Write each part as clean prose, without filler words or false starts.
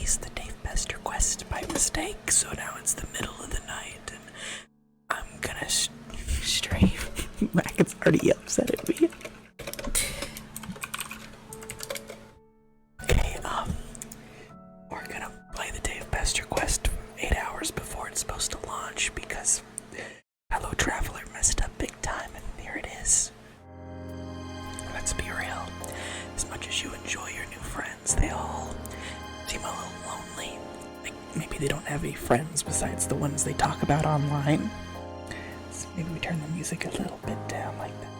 released the Dave Pesterquest by mistake, so now it's the middle of the night, and I'm gonna stream. Mac's already upset at me. Okay, we're gonna play the Dave Pesterquest 8 hours before it's supposed to launch because Hello Traveler messed up big time, and here it is. Let's be real. As much as you enjoy your new friends, they all seem a little lonely. Like, maybe they don't have any friends besides the ones they talk about online. So maybe we turn the music a little bit down like that.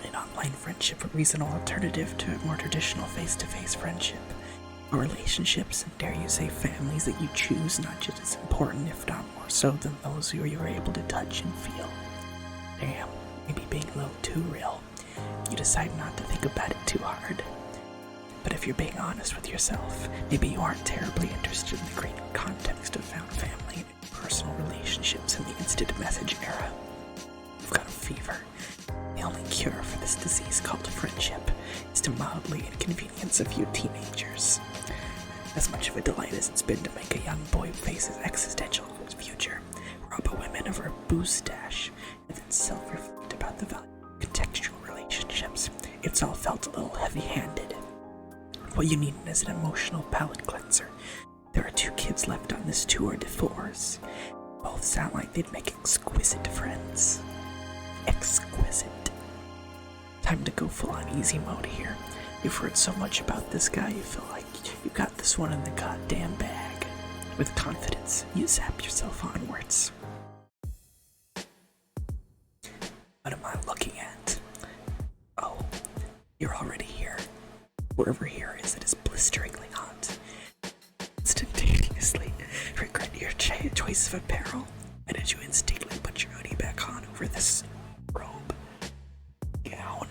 An online friendship, a reasonable alternative to a more traditional face-to-face friendship. Or relationships, and dare you say families that you choose, not just as important, if not more so, than those who you are able to touch and feel. Damn, maybe being a little too real. You decide not to think about it too hard. But if you're being honest with yourself, maybe you aren't terribly interested in the greater context of found family and personal relationships in the instant message era. You've got a fever. The only cure for this disease called friendship is to mildly inconvenience a few teenagers. As much of a delight as it's been to make a young boy face his existential future, rob a woman of her booze stash, and then self-reflect about the value of contextual relationships, it's all felt a little heavy-handed. What you need is an emotional palate cleanser. There are 2 kids left on this tour de force. Both sound like they'd make exquisite friends. Exquisite. Time to go full on easy mode here. You've heard so much about this guy, you feel like you got this one in the goddamn bag. With confidence, you zap yourself onwards. What am I looking at? Oh, you're already here. Wherever here is, it is blisteringly hot. Instantaneously regret your choice of apparel. And did you instinctively put your hoodie back on over this robe? Gown.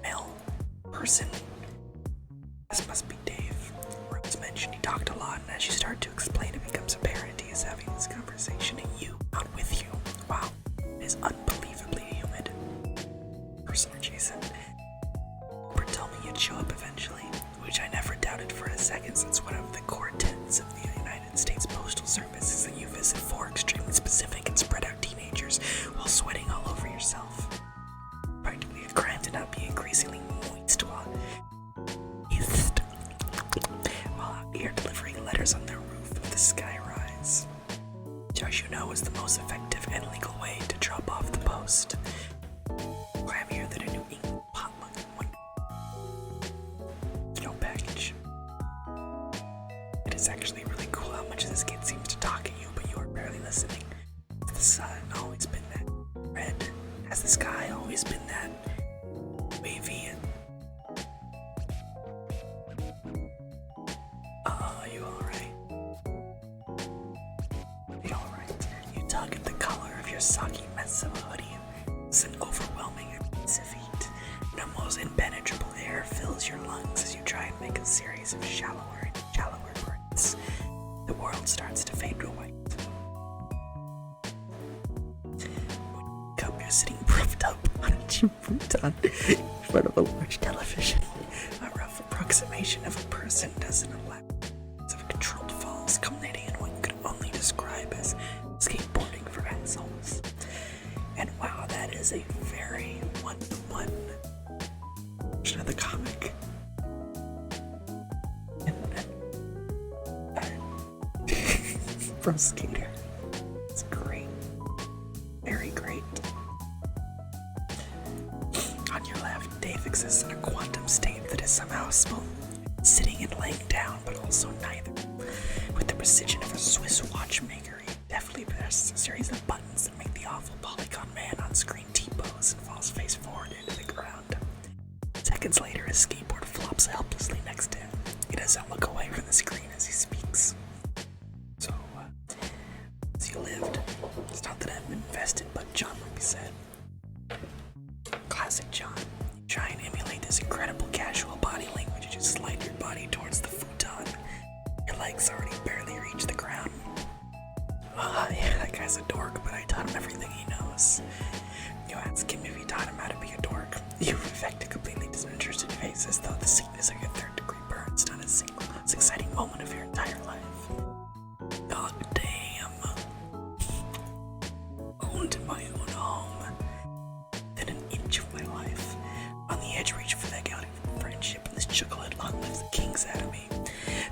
Male person. This must be Dave. Rose mentioned he talked a lot, and as you start to explain, it becomes apparent he is having this conversation at you, not with you. Wow, it is unbelievably humid. Person adjacent. Robert told me you'd show up eventually, which I never doubted for a second, since one of the core tenets of the United States Postal Service is that you visit 4 extremely specific and spread out teenagers while sweating all over yourself. Practically a crime to not be increasingly moist while out here delivering letters on the roof of the skyrise. Which, as you know, is the most effective and legal way to drop off the post. I'm here that a New England potluck one. No package. It is actually really cool how much this kid seems to talk at you, but you are barely listening. Has the sun always been that red? Has the sky always been that wavy? Are you alright? You alright? You tug at the collar of your soggy mess of a hoodie. It's an overwhelming of heat. An almost impenetrable air fills your lungs as you try and make a series of shallower and shallower breaths. The world starts to fade to white. When you wake up, you're sitting propped up on a cheap futon in front of a large television. A rough approximation of a person does an elaborate of controlled falls, culminating in what you could only describe as skateboarding for assholes. And wow, that is a very one-to-one version of the comic. From Skater. It's great. Very great. On your left, Dave exists in a quantum state that is somehow both sitting and laying down, but also neither. With the precision of a Swiss watchmaker, he deftly presses a series of buttons that make the awful polygon man on screen T-pose and falls face forward into the ground. Seconds later, his skateboard flops helplessly next to him. He doesn't look away from the screen as he speaks. So, as you lived, it's not that I'm invested, but John would be said. Classic John. You try and emulate this incredible casual body language, you just slide your body towards the futon. Your legs already barely reach the ground. Yeah, that guy's a dork, but I taught him everything he knows. You ask him if you taught him how to be a dork. You've effectively kicks out of me.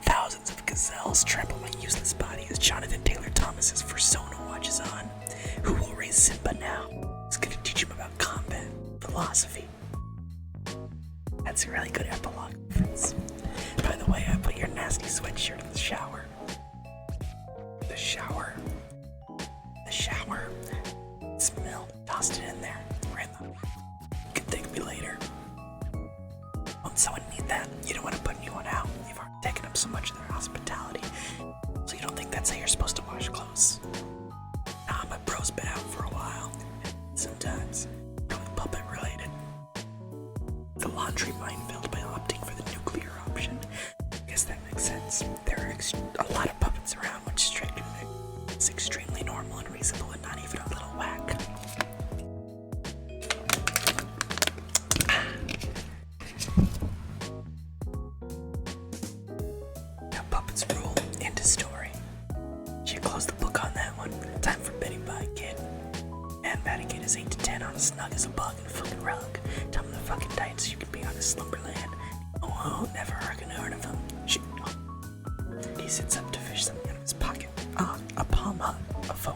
Thousands of gazelles trample my useless body as Jonathan Taylor Thomas's persona watches on. Who will raise Simba now? Who's gonna teach him about combat, philosophy? That's a really good epilogue reference. By the way, I put your nasty sweatshirt in the shower. The shower. Smell. Tossed it in there. Ran the. You can thank me later. Won't someone need that? You don't want to put anyone out. You've already taken up so much of their hospitality. So you don't think that's how you're supposed to wash clothes? Nah, my bro's been out for a while. Sometimes. Probably puppet related. The laundry minefield by opting for the nuclear option. I guess that makes sense. There are a lot of puppets around, which strike you that it's extremely normal and reasonable and not even a little whack. Now puppets rule. End of story. Should close the book on that one. Time for Betty Bye, kid. Man, Patty Kid is 8 to 10 on as snug as a bug in a fucking rug. Tell him the fucking diet so you can be on his slumberland. Oh, never gonna heard of him. Shoot. He sits up to fish something out of his pocket. A palm hug. A phone.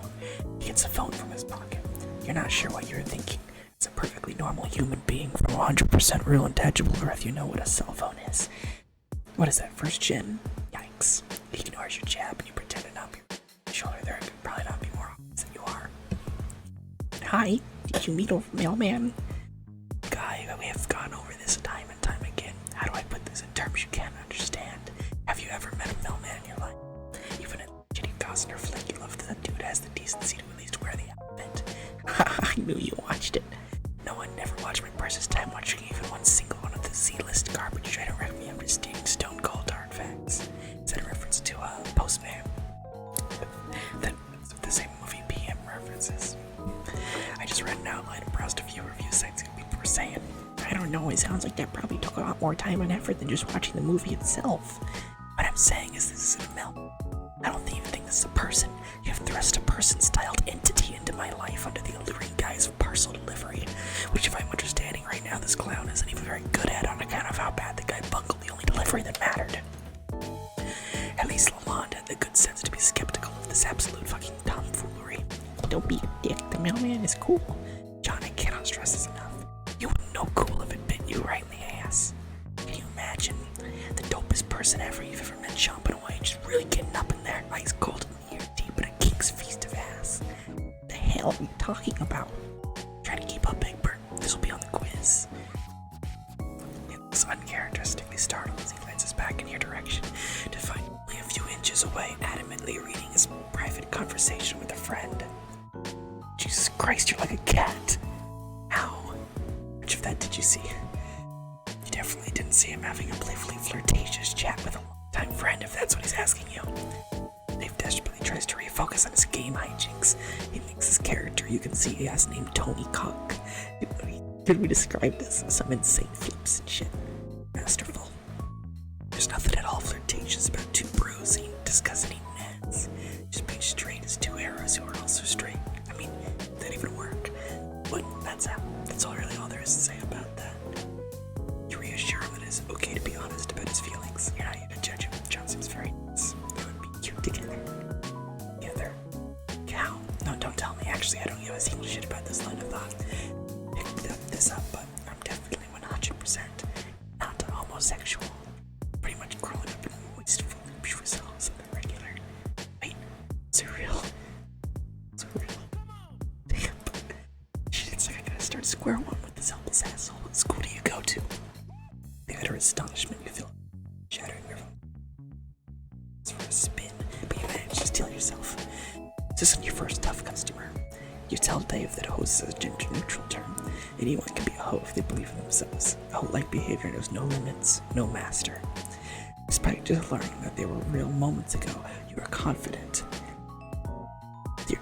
He gets a phone from his pocket. You're not sure what you're thinking. It's a perfectly normal human being from 100% real intangible Earth. You know what a cell phone is. What is that, first gen? Yikes. He ignores your jab and you pretend to not be sure there could probably not be more obvious than you are. Hi, did you meet a mailman? Guy, we have gone over this time and time again. How do I put this in terms you can't understand? Have you ever met a mailman in your life? Even in a shitty Costner flick, you love that dude has the decency to at least wear the outfit. I knew you watched it. No one never watched my precious time watching even one single one of the Z-list garbage. Try to wreck me. I'm just stating stone cold hard facts. Is that a reference to Postman? That's the same movie PM references. I just read an outline and browsed a few review sites and people were saying, I don't know, it sounds like that probably took a lot more time and effort than just watching the movie itself. What I'm saying is this isn't a milk. I don't even think this is a person. You have thrust a person-styled entity into my life under the alluring guise of parcel delivery, which if I'm understanding right now, this clown isn't even very good at on account of how bad the guy bungled the only delivery that mattered. At least Lalonde had the good sense to be skeptical of this absolute fucking tomfoolery. Don't be a dick, the mailman is cool. John, I cannot stress this enough. You wouldn't know cool if it bit you right in the ass. Can you imagine the dopest person ever you've ever met chomping away, just really getting up in there, ice cold and ear deep in a king's feast of ass? The hell are you talking about? Try to keep up, Big Bird. This will be on the quiz. He looks uncharacteristically startled as he glances back in your direction to find only a few inches away, adamantly reading his private conversation with a friend. Jesus Christ, you're like a cat. How much of that did you see? You definitely didn't see him having a playfully flirtatious chat with a longtime friend, if that's what he's asking you. Dave desperately tries to refocus on his game hijinks. He makes his character, you can see he has named Tony Cock. Could we describe this as some insane flips and shit? Masterful. There's nothing at all flirtatious about two bros discussing nets. Just being straight as two arrows who are also straight. I mean, that even work. But that's really all there is to say about that. You reassure him that it's okay to be honest about his feelings. You're not here to judge him. John seems very nice. They would be cute together. Cow. No, don't tell me. Actually, I don't give a single shit about this line of thought. Picked this up, but I'm definitely 100% not homosexual. Pretty much crawling up in wasteful results on the regular. Wait, surreal. Damn. Shit, it's like I gotta start square one with this helpless asshole. What school do you go to? The utter astonishment you feel shattering your voice. It's for a spin, but you managed to steal yourself. This isn't your first tough customer. You tell Dave that a host is a gender-neutral term. Anyone can be a hoe if they believe in themselves. A hoe-like behavior knows no limits, no master. Despite just learning that they were real moments ago, you are confident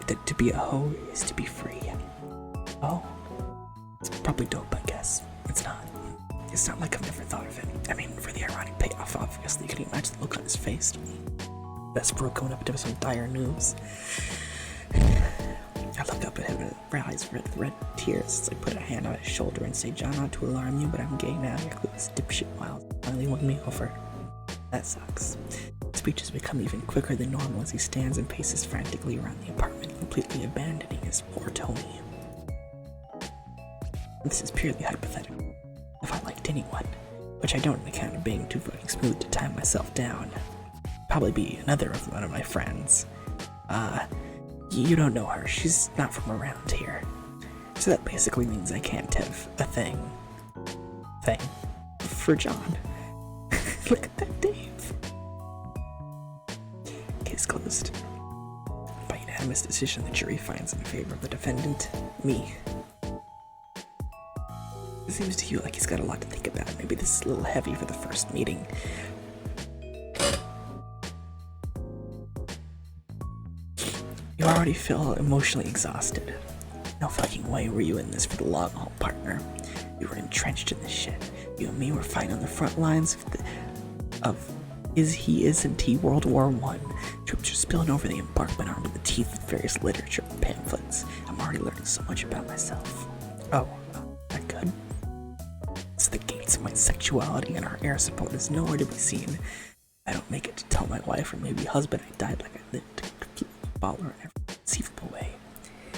that to be a hoe is to be free. Oh, it's probably dope, I guess. It's not. It's not like I've never thought of it. I mean, for the ironic payoff, obviously, can you imagine the look on his face? Best bro going up to some dire news. I look up at him and his eyes red tears as I put a hand on his shoulder and say, John, not to alarm you, but I'm gay now. You're this dipshit wild finally won me over. That sucks. Speech has become even quicker than normal as he stands and paces frantically around the apartment, completely abandoning his poor Tony. This is purely hypothetical. If I liked anyone, which I don't on account of being too fucking smooth to tie myself down, probably be another of one of my friends. You don't know her. She's not from around here. So that basically means I can't have a thing for John. Look at that, Dave. Case closed. By unanimous decision, the jury finds in favor of the defendant, me. It seems to you like he's got a lot to think about. Maybe this is a little heavy for the first meeting. You already feel emotionally exhausted. No fucking way were you in this for the long haul, partner. We were entrenched in this shit. You and me were fighting on the front lines of isn't he World War I. Troops are spilling over the embankment armed to the teeth of various literature and pamphlets. I'm already learning so much about myself. Oh, that good? It's the gates of my sexuality, and our air support is nowhere to be seen. I don't make it to tell my wife or maybe husband I died like I lived to completely follow her in every conceivable way.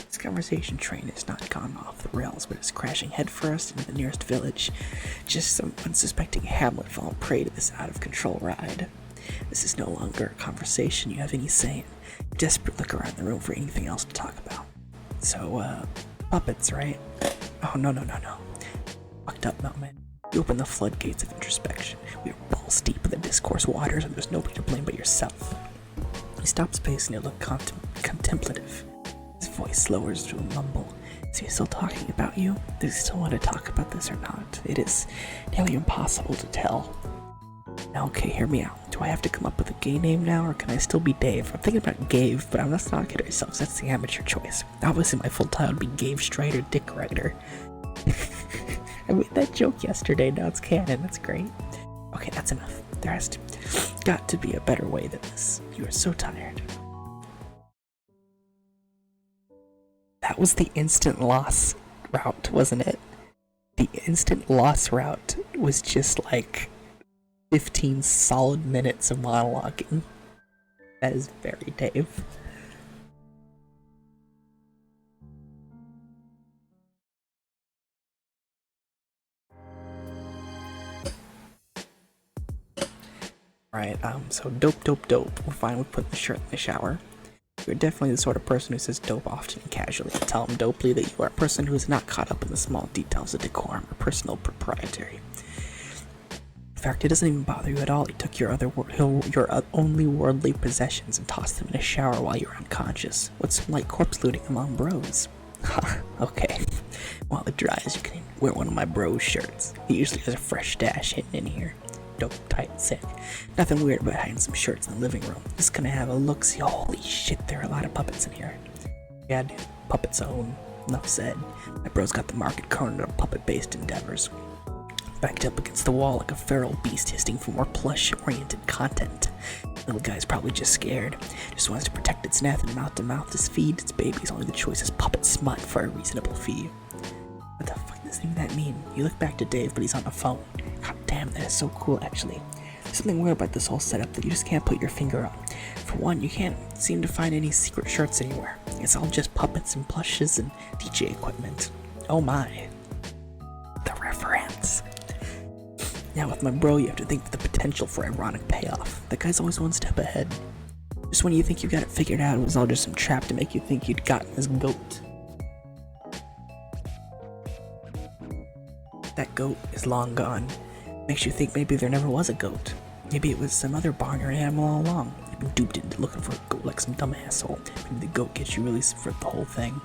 This conversation train has not gone off the rails, but is crashing headfirst into the nearest village. Just some unsuspecting hamlet falling prey to this out-of-control ride. This is no longer a conversation you have any say in. You desperately look around the room for anything else to talk about. So, puppets, right? Oh, no. Fucked up moment. You open the floodgates of introspection. We are balls deep in the discourse waters, and there's nobody to blame but yourself. He stops pacing and looks contemplative. His voice lowers to a mumble. Is he still talking about you? Does he still want to talk about this or not? It is nearly impossible to tell. Now, okay, hear me out. Do I have to come up with a gay name now, or can I still be Dave? I'm thinking about Gave, but let's not kid ourselves. That's the amateur choice. Obviously, my full title would be Gave Strider Dick Rider. I made that joke yesterday. Now it's canon. That's great. Okay, that's enough. There has got to be a better way than this. You are so tired. That was the instant loss route, wasn't it? The instant loss route was just like 15 solid minutes of monologuing. That is very Dave. Alright, so dope. We're fine with putting the shirt in the shower. You're definitely the sort of person who says dope often and casually. Tell him dopely that you are a person who is not caught up in the small details of decorum or personal propriety. In fact, it doesn't even bother you at all. He took your only worldly possessions and tossed them in a shower while you were unconscious. What's some light corpse looting among bros? Okay. While it dries, you can wear one of my bros' shirts. He usually has a fresh stash hidden in here. Dope, tight, sick. Nothing weird about hiding some shirts in the living room. Just gonna have a look-see. Holy shit, there are a lot of puppets in here. Yeah, dude. Puppet zone. Enough said. My bro's got the market cornered on puppet-based endeavors. Backed up against the wall like a feral beast hissing for more plush-oriented content. Little guy's probably just scared. Just wants to protect its nest and mouth-to-mouth to feed its babies only the choicest puppet smut for a reasonable fee. What the fuck does even that mean? You look back to Dave, but he's on the phone. God damn, that is so cool, actually. There's something weird about this whole setup that you just can't put your finger on. For one, you can't seem to find any secret shirts anywhere. It's all just puppets and plushes and DJ equipment. Oh my. The reference. Now with my bro, you have to think of the potential for ironic payoff. The guy's always one step ahead. Just when you think you got it figured out, it was all just some trap to make you think you'd gotten his goat. That goat is long gone. Makes you think maybe there never was a goat. Maybe it was some other barnyard animal all along. You've been duped into looking for a goat like some dumb asshole. Maybe the goat gets you released for the whole thing.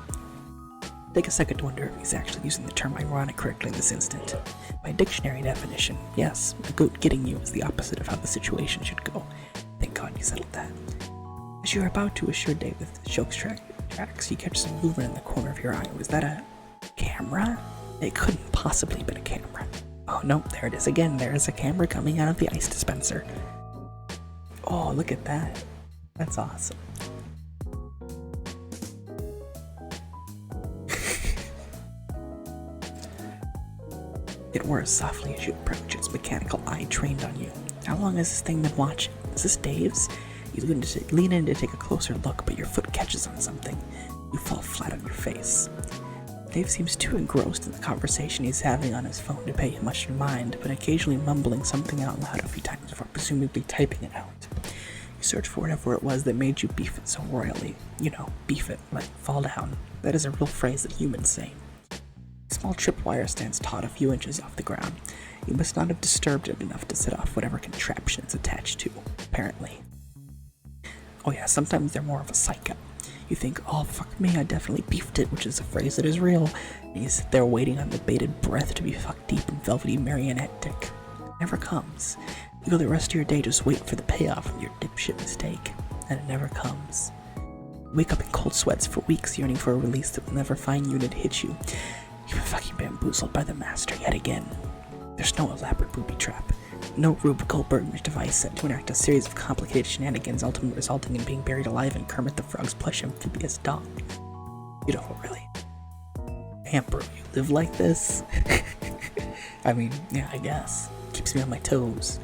Take a second to wonder if he's actually using the term ironic correctly in this instant. By dictionary definition, yes, a goat getting you is the opposite of how the situation should go. Thank God you settled that. As you are about to assure Dave with the joke's tracks, you catch some movement in the corner of your eye. Was that a camera? It couldn't possibly have been a camera. Oh no, there it is again. There is a camera coming out of the ice dispenser. Oh, look at that. That's awesome. It whirs softly as you approach, its mechanical eye trained on you. How long has this thing been watching? Is this Dave's? You lean in to take a closer look, but your foot catches on something. You fall flat on your face. Dave seems too engrossed in the conversation he's having on his phone to pay much mind, but occasionally mumbling something out loud a few times before presumably typing it out. You search for whatever it was that made you beef it so royally. You know, beef it, like fall down. That is a real phrase that humans say. A small tripwire stands taut a few inches off the ground. You must not have disturbed it enough to set off whatever contraption it's attached to, apparently. Oh yeah, sometimes they're more of a psycho. You think, oh fuck me, I definitely beefed it, which is a phrase that is real. And you sit there waiting on the bated breath to be fucked deep in velvety marionette dick. It never comes. You go the rest of your day just waiting for the payoff from your dipshit mistake, and it never comes. You wake up in cold sweats for weeks yearning for a release that will never find you and hit you. You've been fucking bamboozled by the master yet again. There's no elaborate booby trap. No Rube Goldberg device set to enact a series of complicated shenanigans, ultimately resulting in being buried alive in Kermit the Frog's plush amphibious dog. Beautiful, really. Damn, bro, you live like this? I mean, yeah, I guess. Keeps me on my toes.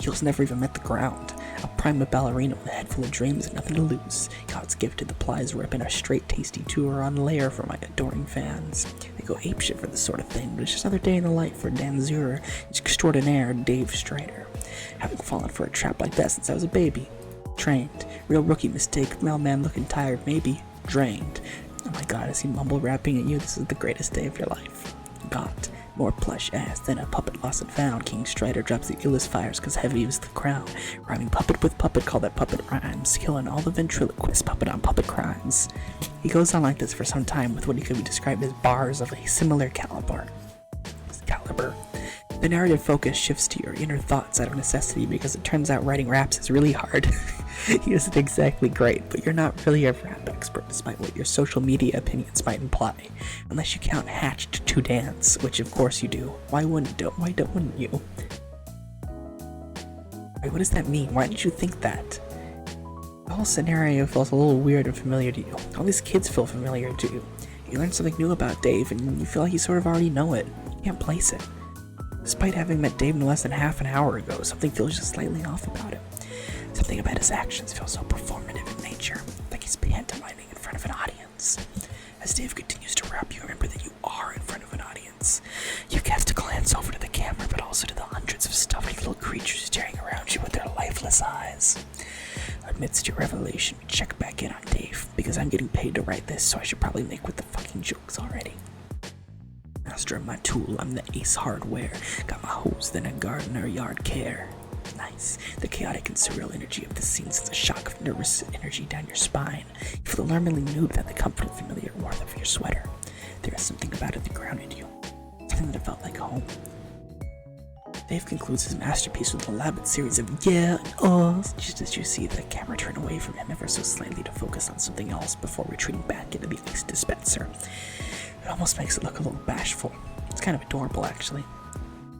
Heels never even met the ground. A prima ballerina with a head full of dreams and nothing to lose. God's gift to the plies ripping a straight tasty tour on layer for my adoring fans. They go apeshit for this sort of thing, but it's just another day in the life for Dan Zurer, extraordinaire Dave Strider. Having fallen for a trap like that since I was a baby. Trained. Real rookie mistake. Mailman looking tired, maybe. Drained. Oh my god, is he mumble rapping at you? This is the greatest day of your life. Got more plush ass than a puppet lost and found. King Strider drops the illest fires cause heavy is the crown. Rhyming puppet with puppet, call that puppet rhymes. Killing all the ventriloquists, puppet on puppet crimes. He goes on like this for some time with what he could be described as bars of a similar caliber. The narrative focus shifts to your inner thoughts out of necessity because it turns out writing raps is really hard. He isn't exactly great, but you're not really a rap expert despite what your social media opinions might imply. Unless you count Hatched to Dance, which of course you do. Why wouldn't you? Wait, what does that mean? Why did you think that? The whole scenario feels a little weird and familiar to you. All these kids feel familiar to you. You learn something new about Dave and you feel like you sort of already know it. You can't place it. Despite having met Dave no less than half an hour ago, something feels just slightly off about him. Something about his actions feels so performative in nature, like he's pantomiming in front of an audience. As Dave continues to rap, you remember that you are in front of an audience. You cast a glance over to the camera, but also to the hundreds of stuffed little creatures staring around you with their lifeless eyes. Amidst your revelation, check back in on Dave, because I'm getting paid to write this, so I should probably make with the fucking jokes already. Master of my tool, I'm the ace hardware. Got my hose, then a gardener yard care. Nice. The chaotic and surreal energy of the scene sends a shock of nervous energy down your spine. You feel alarmingly nude without the comfort and familiar warmth of your sweater. There is something about it that grounded you. Something that felt like home. Dave concludes his masterpiece with an elaborate series of yeah and ohs, just as you see the camera turn away from him ever so slightly to focus on something else before retreating back into the ice dispenser. It almost makes it look a little bashful. It's kind of adorable, actually.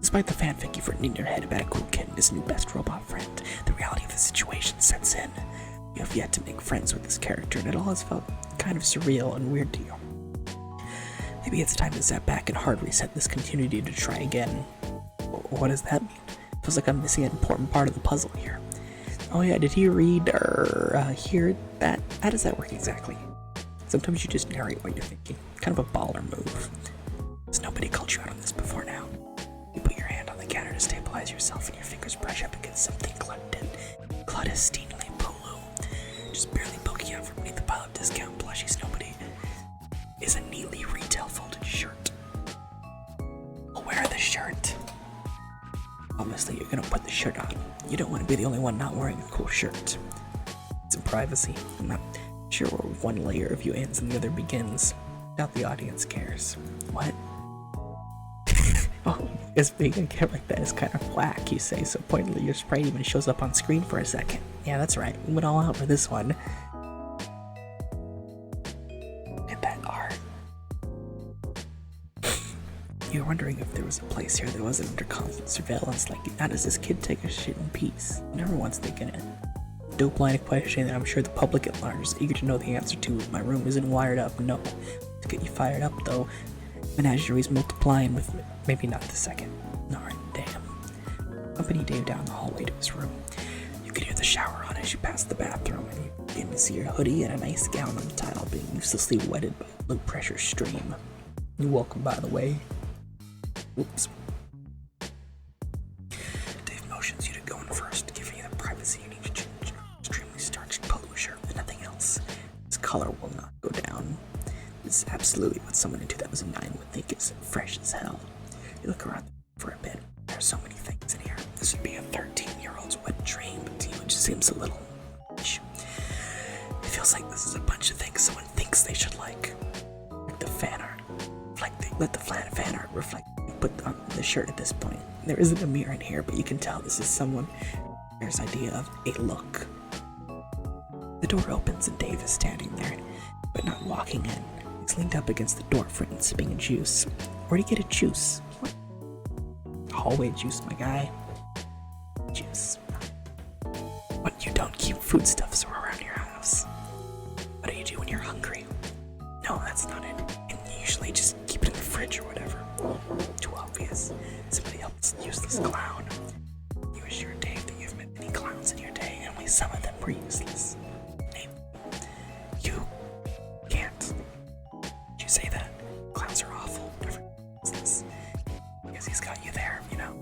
Despite the fanfic you've written in your head about a cool kid and his new best robot friend, the reality of the situation sets in. You have yet to make friends with this character, and it all has felt kind of surreal and weird to you. Maybe it's time to step back and hard reset this continuity to try again. What does that mean? Feels like I'm missing an important part of the puzzle here. Oh yeah, did he read or hear that? How does that work exactly? Sometimes you just narrate what you're thinking. Kind of a baller move. Has nobody called you out on this before now? You put your hand on the counter to stabilize yourself and your fingers brush up against something clandestinely polo. Just barely poking out from beneath the pile of discount plushies nobody is a neatly retail folded shirt. I'll wear the shirt. Obviously you're gonna put the shirt on. You don't want to be the only one not wearing a cool shirt. It's in privacy. I'm not sure where one layer of you ends and the other begins. Doubt the audience cares. What? Oh, it's being a camera like that is kind of whack, you say, so pointedly your sprite even shows up on screen for a second. Yeah, that's right, we went all out for this one. Look at that art. You're wondering if there was a place here that wasn't under constant surveillance, like how does this kid take a shit in peace? Never once thinking it. Dope line of questioning that I'm sure the public at large is eager to know the answer to. My room isn't wired up, no. To get you fired up though, menageries multiplying with maybe not the second. Alright, damn. accompany Dave down the hallway to his room. You can hear the shower on as you pass the bathroom, and you begin to see your hoodie and a nice gown on the tile being uselessly wetted by a low-pressure stream. You're welcome, by the way. Oops. Dave motions you to go in first, giving you the privacy you need to change an extremely starched polo shirt and nothing else. Its color will not go down. This is absolutely what someone in 2009 would think is fresh as hell. You look around for a bit. There are so many things in here. This would be a 13-year-old's wet dream, but to you it just seems a little much. It feels like this is a bunch of things someone thinks they should like. Like the fan art. Like they let the fan art reflect put on the shirt at this point. There isn't a mirror in here, but you can tell this is someone there's idea of a look. The door opens and Dave is standing there, but not walking in. He's leaned up against the door frame and sipping a juice. Where'd he get a juice? What? Hallway juice, my guy. Juice. What, you don't keep foodstuffs around your house? What do you do when you're hungry? No, that's not it. And you usually just keep it in the fridge or whatever. Too obvious. Somebody else, useless clown. You assure Dave that you've met many clowns in your day, and only some of them were useless. Name. You can't. Did you say that? Clowns are awful. Never useless. Because he's got you there, you know.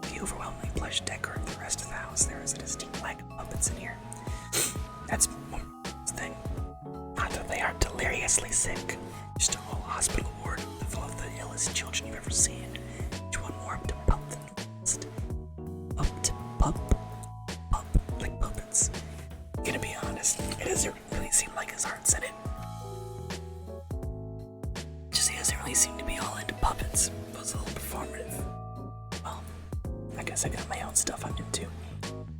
The overwhelmingly plush decor of the rest of the house, there is a distinct lack of puppets in here. That's one thing. Not that they aren't deliriously sick. Just a whole hospital ward full of the illest children you've ever seen. Each one more up to pup than the last. Up to pup, like puppets. I'm gonna be honest, it doesn't really seem like his heart's in it. Just he doesn't really seem to be all into puppets. It was a little performative. Well, I guess I got my own stuff I'm into.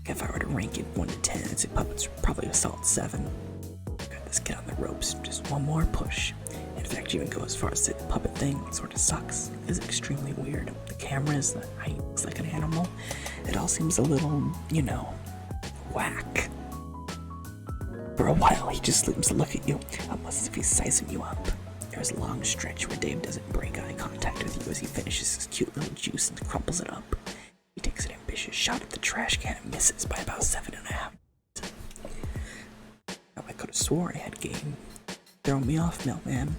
If I were to rank it 1 to 10, I'd say puppets are probably a solid 7. Got this kid on the ropes, just one more push. In fact, you even go as far as to say the puppet thing sort of sucks. It's extremely weird. The cameras, the how he looks like an animal, it all seems a little, you know, whack. For a while, he just seems to look at you, almost as if he's sizing you up. There's a long stretch where Dave doesn't break eye contact with you as he finishes his cute little juice and crumples it up. He takes an ambitious shot at the trash can and misses by about 7.5. Now, I could have sworn I had game. Throw me off, mailman.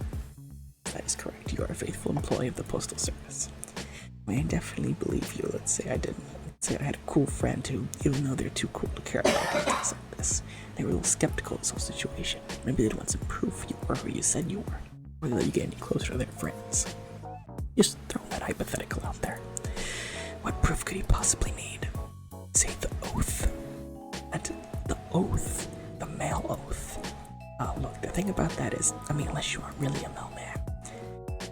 That is correct. You are a faithful employee of the Postal Service. I definitely believe you. Let's say I didn't. Let's say I had a cool friend who, even though they're too cool to care about details like this, they were a little skeptical of this whole situation. Maybe they'd want some proof you were who you said you were, or that you get any closer to their friends. Just throwing that hypothetical out there. What proof could he possibly need? Say the oath. The oath. The mail oath. Look, the thing about that is, I mean, unless you are really a mailman.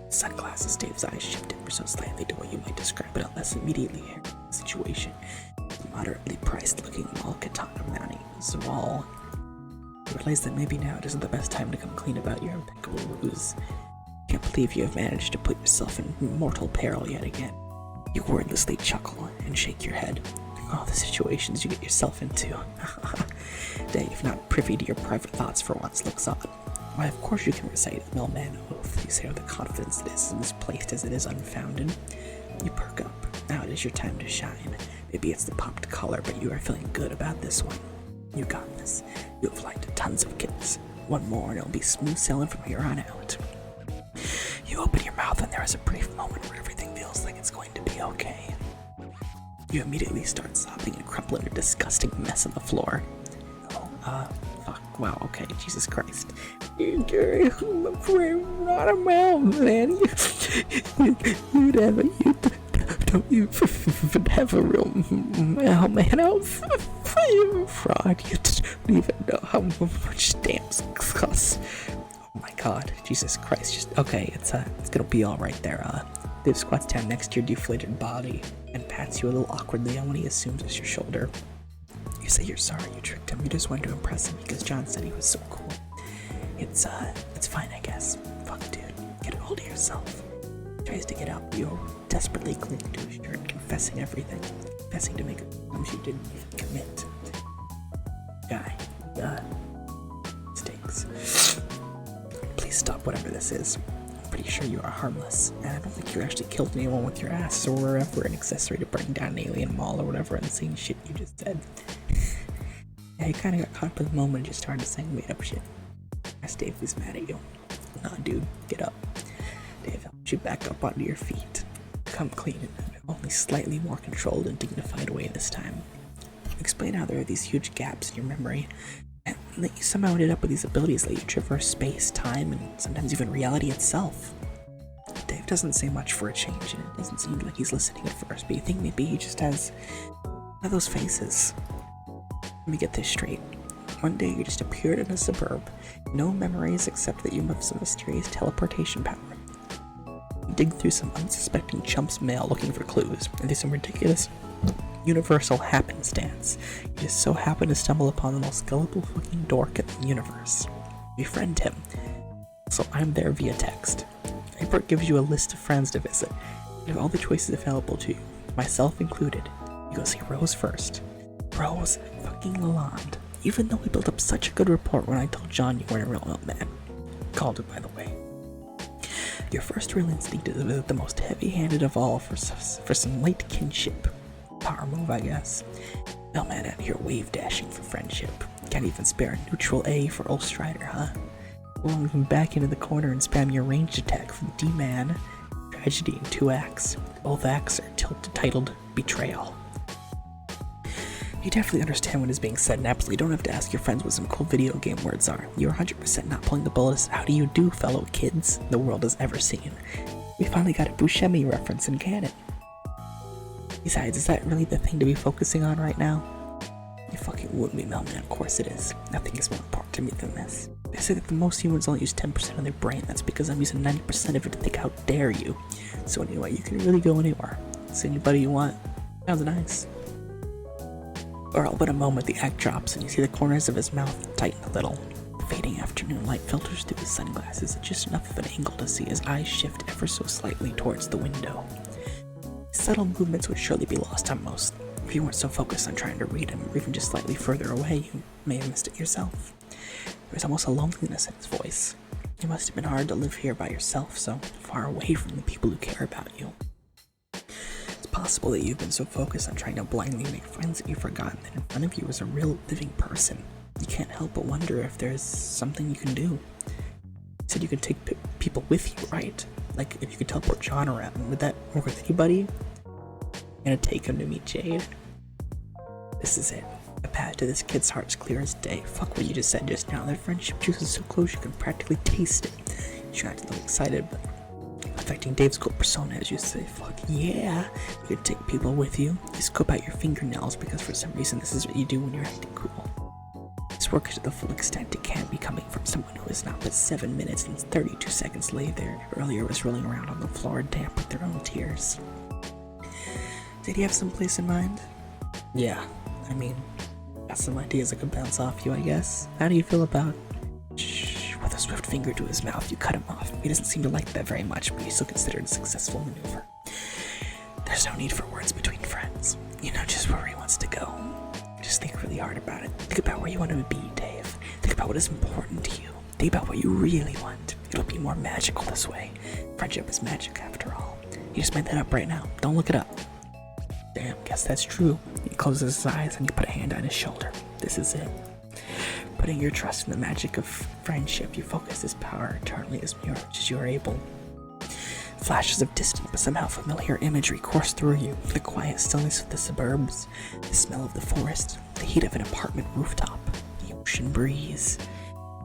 Sunglasses, Dave's eyes shifted ever so slightly to what you might describe it unless immediately hearing the situation. The moderately priced looking wall katana mounting the wall. You realize that maybe now it isn't the best time to come clean about your impeccable ruse. Can't believe you have managed to put yourself in mortal peril yet again. You wordlessly chuckle and shake your head. Oh, the situations you get yourself into. Dave, not privy to your private thoughts for once, looks on. Why, of course you can recite the mailman oath, you say with a confidence that is as misplaced as it is unfounded. You perk up. Now it is your time to shine. Maybe it's the popped collar, but you are feeling good about this one. You got this. You have lied to tons of kids. One more and it'll be smooth sailing from here on out. You open your mouth and there is a brief moment where everything feels like it's going to be okay. You immediately start sobbing and crumple in a disgusting mess on the floor. Fuck, wow, okay, Jesus Christ. I'm not a mailman. You don't even have a real mailman oath. You're a fraud. You don't even know how much stamps cost. Oh my god, Jesus Christ, just, okay, it's gonna be alright there. Dave squats down next to your deflated body and pats you a little awkwardly on what he assumes is your shoulder. You say you're sorry you tricked him, you just wanted to impress him because John said he was so cool. It's fine, I guess. Fuck, dude, get a hold of yourself. He tries to get up, you're desperately clinging to his shirt, confessing everything. Confessing to make crimes you didn't even commit. Guy, stinks. Please stop whatever this is. pretty sure you are harmless, and I don't think you actually killed anyone with your ass or were ever an accessory to burning down an alien mall or whatever insane shit you just said. Yeah, you kinda got caught up in the moment and just started saying made up shit. Yes, Dave was mad at you. Nah, dude, get up. Dave helped you back up onto your feet. Come clean in only slightly more controlled and dignified way this time. Explain how there are these huge gaps in your memory, and that you somehow ended up with these abilities that you traverse space, time, and sometimes even reality itself. Dave doesn't say much for a change, and it doesn't seem like he's listening at first, but you think maybe he just has one of those faces. Let me get this straight. One day you just appeared in a suburb, no memories except that you have some mysterious teleportation power. You dig through some unsuspecting chump's mail looking for clues, and there's some ridiculous universal happenstance. You just so happen to stumble upon the most gullible fucking dork in the universe. Befriend him. So I'm there via text. Airport gives you a list of friends to visit. You have all the choices available to you, myself included. You go see Rose first. Rose fucking Lalonde. Even though we built up such a good rapport when I told John you weren't a real milkman. Called it, by the way. Your first real instinct is to visit the most heavy-handed of all for some late kinship. Power move, I guess. Mailman out here wave dashing for friendship. Can't even spare a neutral A for Ulstrider, huh? Won't even back into the corner and spam your ranged attack from D-Man. Tragedy in 2 acts. Both acts are titled Betrayal. You definitely understand what is being said and absolutely don't have to ask your friends what some cool video game words are. You're 100% not pulling the bullets. How do you do, fellow kids the world has ever seen? We finally got a Buscemi reference in canon. Besides, is that really the thing to be focusing on right now? You fucking would be, Melman, of course it is. Nothing is more important to me than this. They say that the most humans only use 10% of their brain. That's because I'm using 90% of it to think how dare you. So anyway, you can really go anywhere. See anybody you want. Sounds nice. Or all but a moment the act drops and you see the corners of his mouth tighten a little. Fading afternoon light filters through his sunglasses at just enough of an angle to see his eyes shift ever so slightly towards the window. Subtle movements would surely be lost on most. If you weren't so focused on trying to read him, or even just slightly further away, you may have missed it yourself. There was almost a loneliness in his voice. It must have been hard to live here by yourself, so far away from the people who care about you. It's possible that you've been so focused on trying to blindly make friends that you've forgotten that in front of you is a real living person. You can't help but wonder if there's something you can do. You said you could take people with you, right? Like, if you could teleport John around, would that work with anybody? I'm gonna take him to meet Jade. This is it. The path to this kid's heart is clear as day. Fuck what you just said just now. That friendship juice is so close you can practically taste it. You try not to look excited, but affecting Dave's cool persona as you say, fuck yeah. You could take people with you. You scope out your fingernails because for some reason this is what you do when you're acting cool. This works to the full extent it can be coming from someone who is not but 7 minutes and 32 seconds later earlier was rolling around on the floor damp with their own tears. Did he have some place in mind? Yeah, I mean, got some ideas I could bounce off you, I guess. How do you feel about... Shh, with a swift finger to his mouth, you cut him off. He doesn't seem to like that very much, but he still considered a successful maneuver. There's no need for words between friends. You know just where he wants to go. Just think really hard about it. Think about where you want to be, Dave. Think about what is important to you. Think about what you really want. It'll be more magical this way. Friendship is magic, after all. You just made that up right now. Don't look it up. Damn, guess that's true. He closes his eyes and you put a hand on his shoulder. This is it. Putting your trust in the magic of friendship, you focus this power eternally as much as you are able. Flashes of distant but somehow familiar imagery course through you. The quiet stillness of the suburbs, the smell of the forest, the heat of an apartment rooftop, the ocean breeze.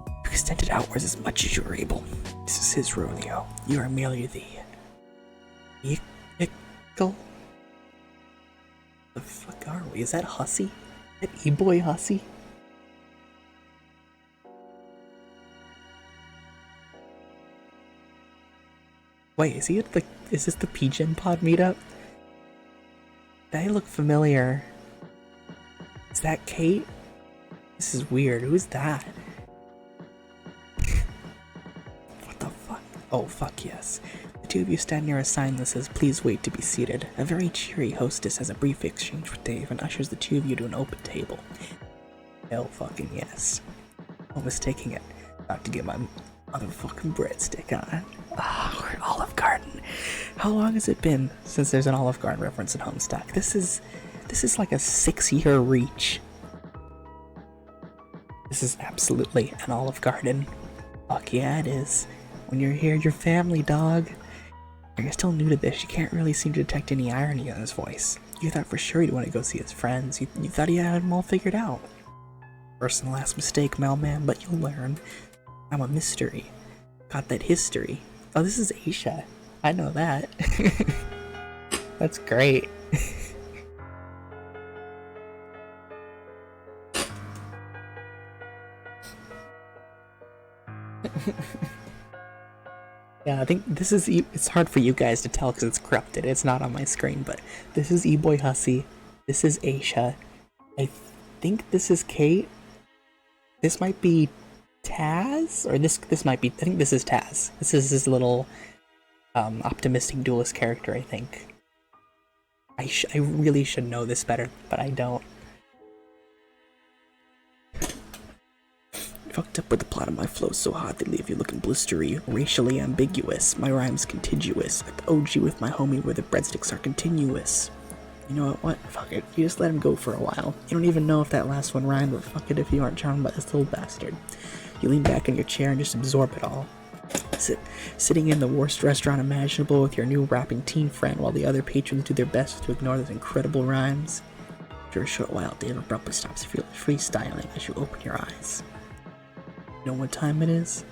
You extended outwards as much as you were able. This is his rodeo. You are merely the... vehicle? The fuck are we? Is that Hussy? That E-boy Hussy? Wait, is he at the... is this the P-Gen Pod meetup? They look familiar. Is that Kate? This is weird. Who's that? What the fuck? Oh, fuck yes. The two of you stand near a sign that says, "Please wait to be seated." A very cheery hostess has a brief exchange with Dave and ushers the two of you to an open table. Hell fucking yes. No mistaking it. About to get my Motherfucking breadstick, huh? Ah, we're at Olive Garden. How long has it been since there's an Olive Garden reference in Homestuck? This is like a 6-year reach. This is absolutely an Olive Garden. Fuck yeah, it is. When you're here, your family, dog. You're still new to this, you can't really seem to detect any irony in his voice. You thought for sure he'd want to go see his friends. You thought he had them all figured out. First and last mistake, mailman, but you'll learn. I'm a mystery. Got that history. Oh, this is Aisha. I know that. That's great. Yeah, I think this is, it's hard for you guys to tell because it's corrupted. It's not on my screen, but this is E-Boy Hussy. This is Aisha. I think this is Kate. This might be Taz? Or this might be, I think this is Taz. This is his little optimistic duelist character, I think. I really should know this better, but I don't. Fucked up with the plot of my flow so hot they leave you looking blistery, racially ambiguous. My rhymes contiguous, like the OG with my homie where the breadsticks are continuous. You know what? Fuck it. You just let him go for a while. You don't even know if that last one rhymed, but fuck it if you aren't charmed by this little bastard. You lean back in your chair and just absorb it all. Sitting in the worst restaurant imaginable with your new rapping teen friend while the other patrons do their best to ignore those incredible rhymes. After a short while, Dave abruptly stops freestyling as you open your eyes. You know what time it is?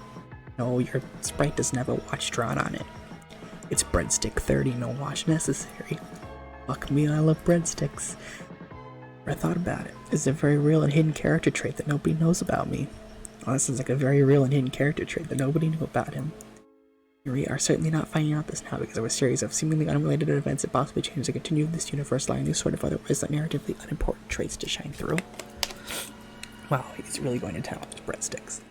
No, your Sprite doesn't have a watch drawn on it. It's Breadstick 30, no watch necessary. Fuck me, I love breadsticks. I thought about it. It's a very real and hidden character trait that nobody knows about me. Well, this is like a very real and hidden character trait that nobody knew about him. We are certainly not finding out this now because of a series of seemingly unrelated events that possibly change the continuum of this universe, allowing these sort of otherwise narratively unimportant traits to shine through. Wow, he's really going to town with his breadsticks.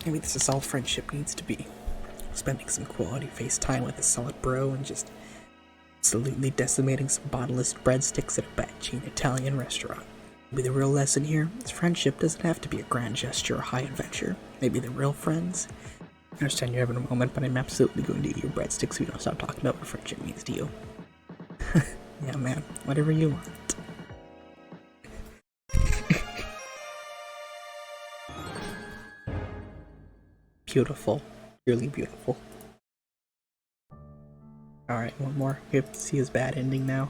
Maybe this is all friendship needs to be. Spending some quality face time with a solid bro and just absolutely decimating some bottomless breadsticks at a bad chain Italian restaurant. Maybe the real lesson here is friendship doesn't have to be a grand gesture or high adventure. Maybe the real friends. I understand you're having a moment, but I'm absolutely going to eat your breadsticks if you don't stop talking about what friendship means to you. Yeah, man, whatever you want. Beautiful. Really beautiful. Alright, one more. We have to see his bad ending now.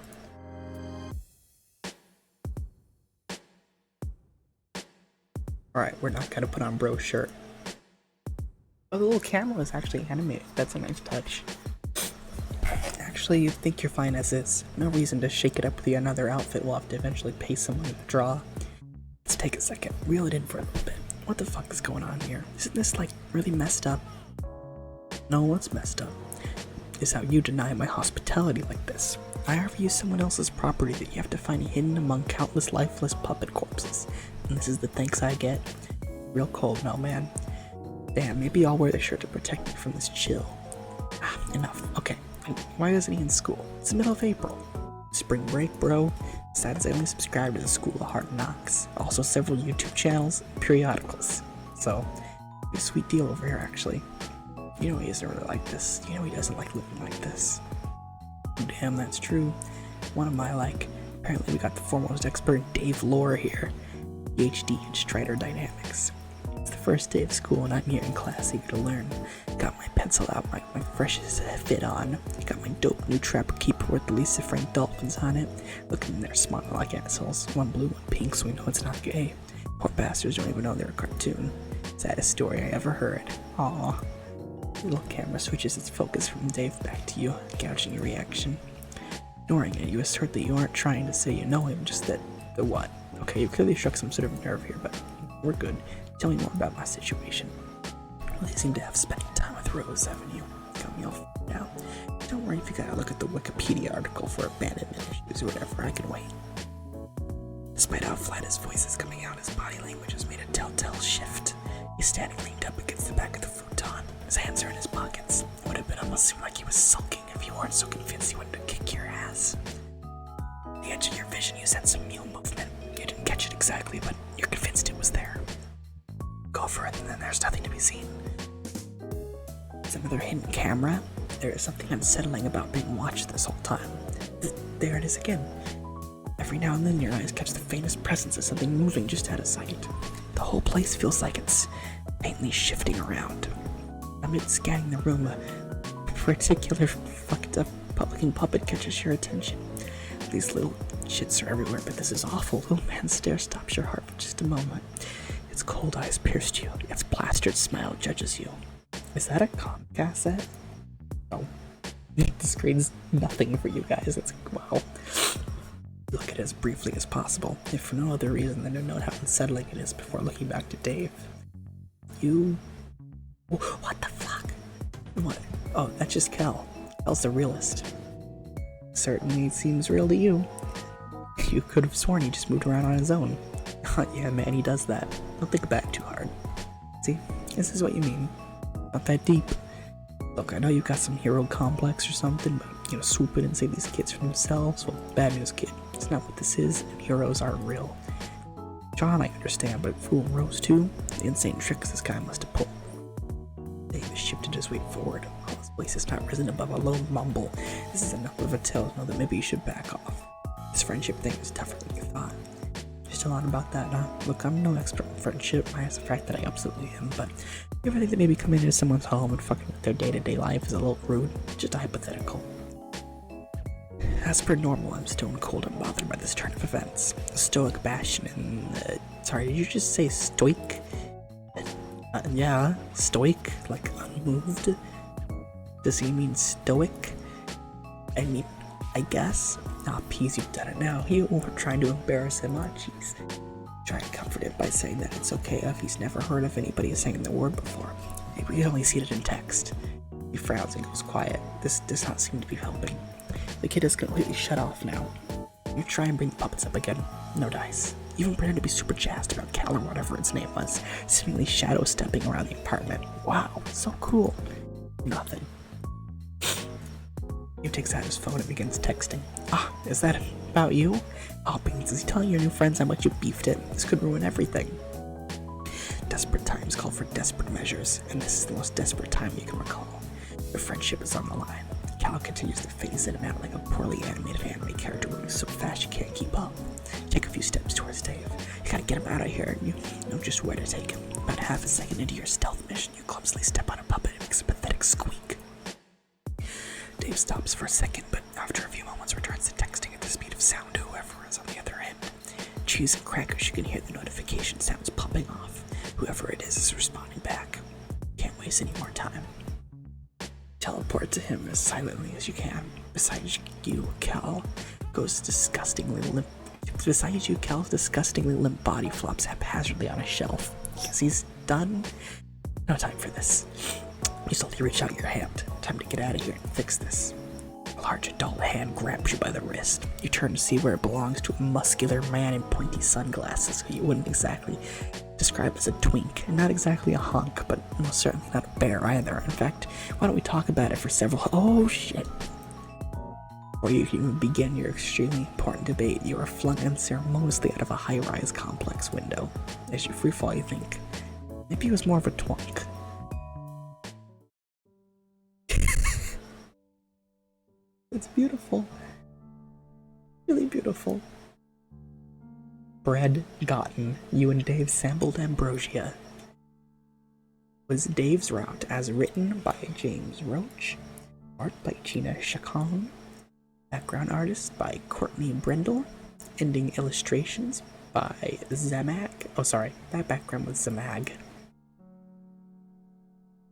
Alright, we're not gonna put on bro's shirt. Oh, the little camera is actually animated. That's a nice touch. Actually, you think you're fine as is. No reason to shake it up with another outfit. We'll have to eventually pay someone to draw. Let's take a second. Reel it in for a little bit. What the fuck is going on here? Isn't this, like, really messed up? No, what's messed up is how you deny my hospitality like this. I offer you someone else's property that you have to find hidden among countless lifeless puppet corpses. And this is the thanks I get? Real cold, no, man. Damn, maybe I'll wear the shirt to protect me from this chill. Ah, enough. Okay, why isn't he in school? It's the middle of April. Spring break, bro. Sad as I only subscribe to the School of Hard Knocks. Also several YouTube channels, periodicals. So, a sweet deal over here, actually. You know he isn't really like this. You know he doesn't like living like this. Damn, that's true. One of my, apparently we got the foremost expert Dave Lore here. PhD in Strider Dynamics. It's the first day of school and I'm here in class eager to learn. Got my pencil out, my freshest fit on. Got my dope new trapper keeper with the Lisa Frank dolphins on it. Looking in there smiling like assholes. One blue, one pink, so we know it's not gay. Poor bastards don't even know they're a cartoon. Saddest story I ever heard. Aww. The little camera switches its focus from Dave back to you, gouging your reaction. Ignoring it, you assert that you aren't trying to say you know him, just that the what? Okay, you've clearly struck some sort of nerve here, but we're good. Tell me more about my situation. Well, you seem to have spent time with Rose, haven't you? Got me all f***ed out. Don't worry if you gotta look at the Wikipedia article for abandonment issues or whatever, I can wait. Despite how flat his voice is coming out, his body language has made a telltale shift. He's standing leaned up against the back of the futon. His hands are in his pockets. It would have been almost seem like he was sulking if you weren't so convinced he wanted to kick your ass. At the edge of your vision, you sense some mule movement. You didn't catch it exactly, but you're convinced it was there. Go for it, and then there's nothing to be seen. There's another hidden camera. There is something unsettling about being watched this whole time. There it is again. Every now and then your eyes catch the faintest presence of something moving just out of sight. The whole place feels like it's faintly shifting around. Amid scanning the room, a particular fucked up looking puppet catches your attention. These little shits are everywhere, but this is awful. Little man's stare stops your heart for just a moment. Its cold eyes pierce you. Its plastered smile judges you. Is that a Comcast set? No. The screen's nothing for you guys. It's wow. Look at it as briefly as possible, if for no other reason than to note how unsettling it is before looking back to Dave. You... What the fuck? What? Oh, that's just Kel. Kel's the realist. Certainly seems real to you. You could have sworn he just moved around on his own. Yeah, man, he does that. Don't think back too hard. See, this is what you mean. Not that deep. Look, I know you got some hero complex or something, but, swoop in and save these kids from themselves. Well, bad news, kid. It's not what this is, and heroes aren't real. John, I understand, but fooling Rose too? The insane tricks this guy must have pulled. Dave has shifted his weight forward. While his voice has not risen above a low mumble. This is enough of a tell to know that maybe you should back off. This friendship thing is tougher than you thought. You're still on about that, huh? Look, I'm no expert in friendship, minus the fact that I absolutely am, but you ever think that maybe coming into someone's home and fucking with their day-to-day life is a little rude? Just a hypothetical. As per normal, I'm stone cold and bothered by this turn of events. Stoic Bastion and... sorry, did you just say stoic? Yeah, stoic, like unmoved? Does he mean stoic? I mean, I guess. Ah, Peas, you've done it now. You were trying to embarrass him, ah, jeez. Try to comfort him by saying that it's okay if he's never heard of anybody saying the word before. Maybe we only see it in text. He frowns and goes quiet. This does not seem to be helping. The kid is completely shut off now. You try and bring the puppets up again. No dice. Even pretend to be super jazzed about Cal or whatever its name was, seemingly shadow stepping around the apartment. Wow, so cool. Nothing. He takes out his phone and begins texting. Ah, is that about you? Oh, Beans, is he telling your new friends how much you beefed it? This could ruin everything. Desperate times call for desperate measures, and this is the most desperate time you can recall. Your friendship is on the line. Cal continues to phase in and out like a poorly animated anime character moving so fast you can't keep up. Take a few steps towards Dave. You gotta get him out of here, and you know just where to take him. About half a second into your stealth mission, you clumsily step on a puppet and makes a pathetic squeak. Dave stops for a second, but after a few moments returns to texting at the speed of sound to whoever is on the other end. Cheese and crackers, you can hear the notification sounds popping off. Whoever it is responding back. Can't waste any more time. Teleport to him as silently as you can. Besides you, Cal's disgustingly limp body flops haphazardly on a shelf. Because he's done? No time for this. You slowly reach out your hand. Time to get out of here and fix this. A large adult hand grabs you by the wrist. You turn to see where it belongs to a muscular man in pointy sunglasses who you wouldn't exactly describe as a twink, and not exactly a hunk, but most certainly not a bear either. In fact, why don't we talk about it for several— oh shit! Before you can even begin your extremely important debate, you are flung unceremoniously out of a high-rise complex window. As you freefall, you think, maybe he was more of a twunk. It's beautiful. Really beautiful. Bread gotten. You and Dave sampled ambrosia. Was Dave's route as written by James Roach, art by Gina Chacon, background artist by Courtney Brendel, ending illustrations by Zamag. Oh, sorry, that background was Zamag.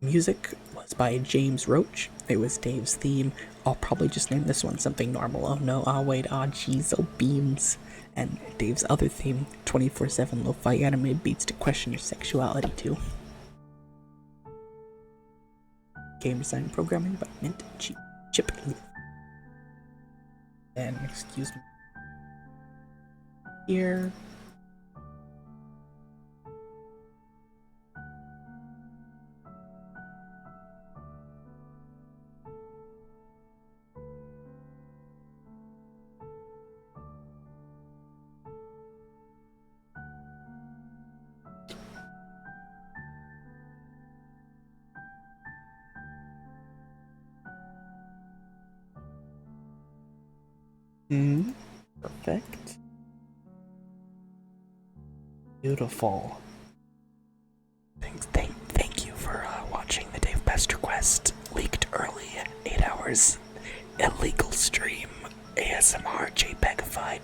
Music was by James Roach. It was Dave's theme. I'll probably just name this one something normal. Oh no, oh wait, oh jeez, oh beams. And Dave's other theme, 24/7 lo-fi anime beats to question your sexuality too. Game design and programming by Mint Jpeg. And excuse me. Here. Perfect. Beautiful. Thank you for watching the Dave Pesterquest leaked early 8 hours illegal stream ASMR Jpegified